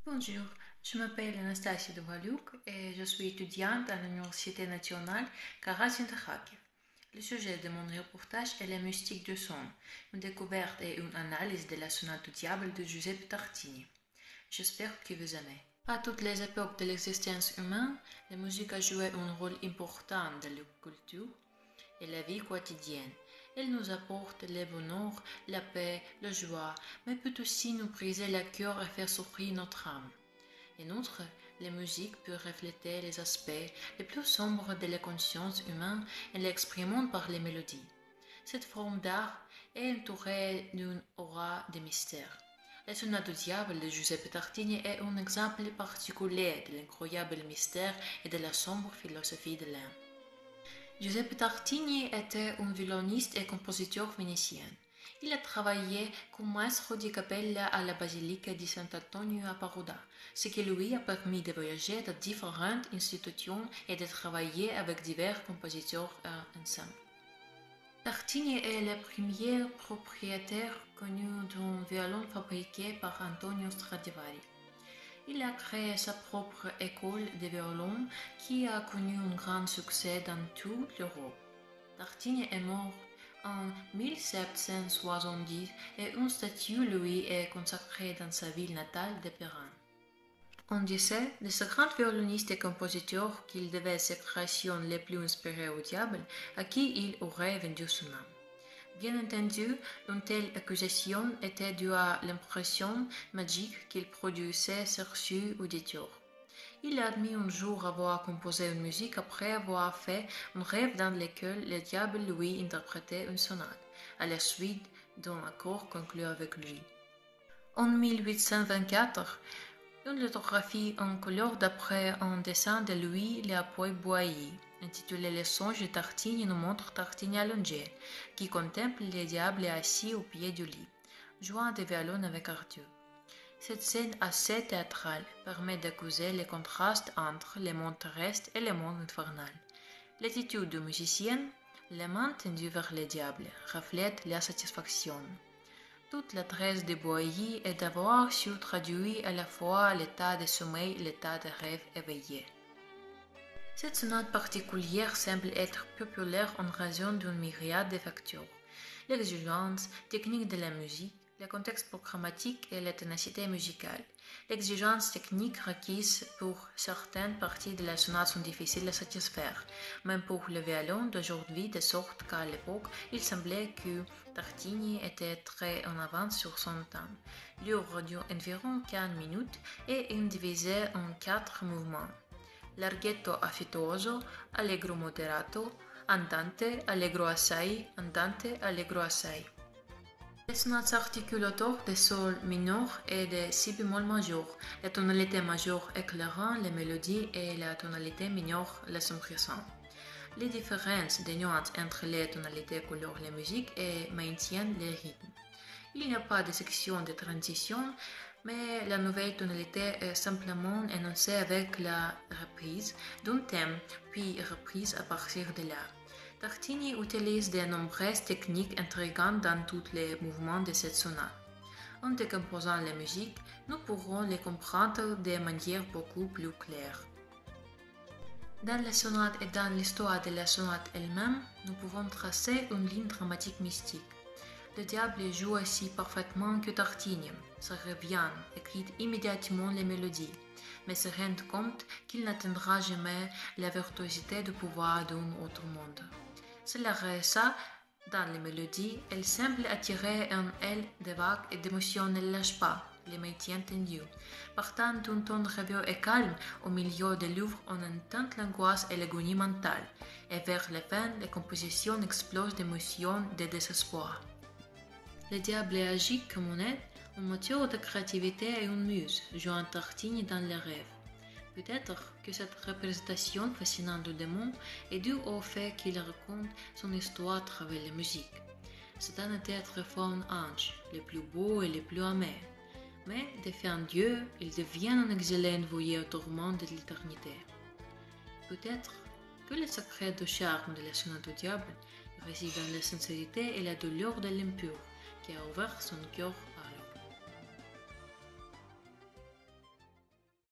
Bonjour, je m'appelle Anastasia Dovaliuk et je suis étudiante à l'Université nationale Karasin de Kharkiv. Le sujet de mon reportage est la mystique du son, une découverte et une analyse de la sonate du diable de Giuseppe Tartini. J'espère que vous aimez. À toutes les époques de l'existence humaine, la musique a joué un rôle important dans la culture et la vie quotidienne. Elle nous apporte le bonheur, la paix, la joie, mais peut aussi nous briser le cœur et faire souffrir notre âme. En outre, la musique peut refléter les aspects les plus sombres de la conscience humaine en l'exprimant par les mélodies. Cette forme d'art est entourée d'une aura de mystère. La sonate du diable de Giuseppe Tartini est un exemple particulier de l'incroyable mystère et de la sombre philosophie de l'âme. Giuseppe Tartini était un violoniste et compositeur vénitien. Il a travaillé comme maestro di cappella à la basilique di Sant'Antonio a Paruda, ce qui lui a permis de voyager dans différentes institutions et de travailler avec divers compositeurs ensemble. Tartini est le premier propriétaire connu d'un violon fabriqué par Antonio Stradivari. Il a créé sa propre école de violon qui a connu un grand succès dans toute l'Europe. Tartini est mort en 1770 et une statue lui est consacrée dans sa ville natale de Péran. On disait de ce grand violoniste et compositeur qu'il devait ses créations les plus inspirées au diable, à qui il aurait vendu son âme. Bien entendu, une telle accusation était due à l'impression magique qu'il produisait sur ses auditeurs. Il a admis un jour avoir composé une musique après avoir fait un rêve dans lequel le diable lui interprétait une sonate, à la suite d'un accord conclu avec lui. En 1824, une lithographie en couleur d'après un dessin de Louis-Léopold Boilly, intitulé Les songes de Tartini, nous montre Tartini allongé, qui contemple le diable assis au pied du lit, jouant des violons avec Arthur. Cette scène assez théâtrale permet d'accuser le contraste entre le monde terrestre et le monde infernal. L'attitude du musicien, les mains tendues vers le diable, reflète la satisfaction. Toute la tresse de Boilly est d'avoir su traduire à la fois l'état de sommeil et l'état de rêve éveillé. Cette sonate particulière semble être populaire en raison d'une myriade de facteurs. L'exigence technique de la musique, le contexte programmatique et la ténacité musicale. L'exigence technique requise pour certaines parties de la sonate sont difficiles à satisfaire, même pour le violon d'aujourd'hui, de sorte qu'à l'époque, il semblait que Tartini était très en avance sur son temps. Il dure environ 15 minutes et est divisé en 4 mouvements. Larghetto affettuoso, allegro moderato, andante, allegro assai, andante, allegro assai. La sonate s'articule autour de sol mineur et de si bémol majeur, la tonalité majeure éclairant les mélodies et la tonalité mineure l'assombrissant. Les différences de nuances entre les tonalités colorent la musique et maintiennent le rythme. Il n'y a pas de section de transition, mais la nouvelle tonalité est simplement énoncée avec la reprise d'un thème, puis reprise à partir de là. Tartini utilise de nombreuses techniques intrigantes dans tous les mouvements de cette sonate. En décomposant la musique, nous pourrons les comprendre de manière beaucoup plus claire. Dans la sonate et dans l'histoire de la sonate elle-même, nous pouvons tracer une ligne dramatique mystique. Le diable joue aussi parfaitement que Tartini, se revient, écrit immédiatement les mélodies, mais se rend compte qu'il n'atteindra jamais la virtuosité du pouvoir d'un autre monde. Cela resta dans les mélodies, elle semble attirer en elle des vagues et d'émotions ne lâche pas, les maintient tendus. Partant d'un ton rêveux et calme, au milieu de l'œuvre, on entend l'angoisse et l'agonie mentale, et vers la fin, la composition explose d'émotions et de désespoir. Le diable agit comme on est, un moteur de créativité et une muse, jouant Tartini dans les rêves. Peut-être que cette représentation fascinante du démon est due au fait qu'il raconte son histoire à travers la musique. Satan était autrefois un ange, le plus beau et le plus amer. Mais, défiant Dieu, il devient un exilé envoyé au tourment de l'éternité. Peut-être que le secret du charme de la sonate du diable réside dans la sincérité et la douleur de l'impur, qui a ouvert son cœur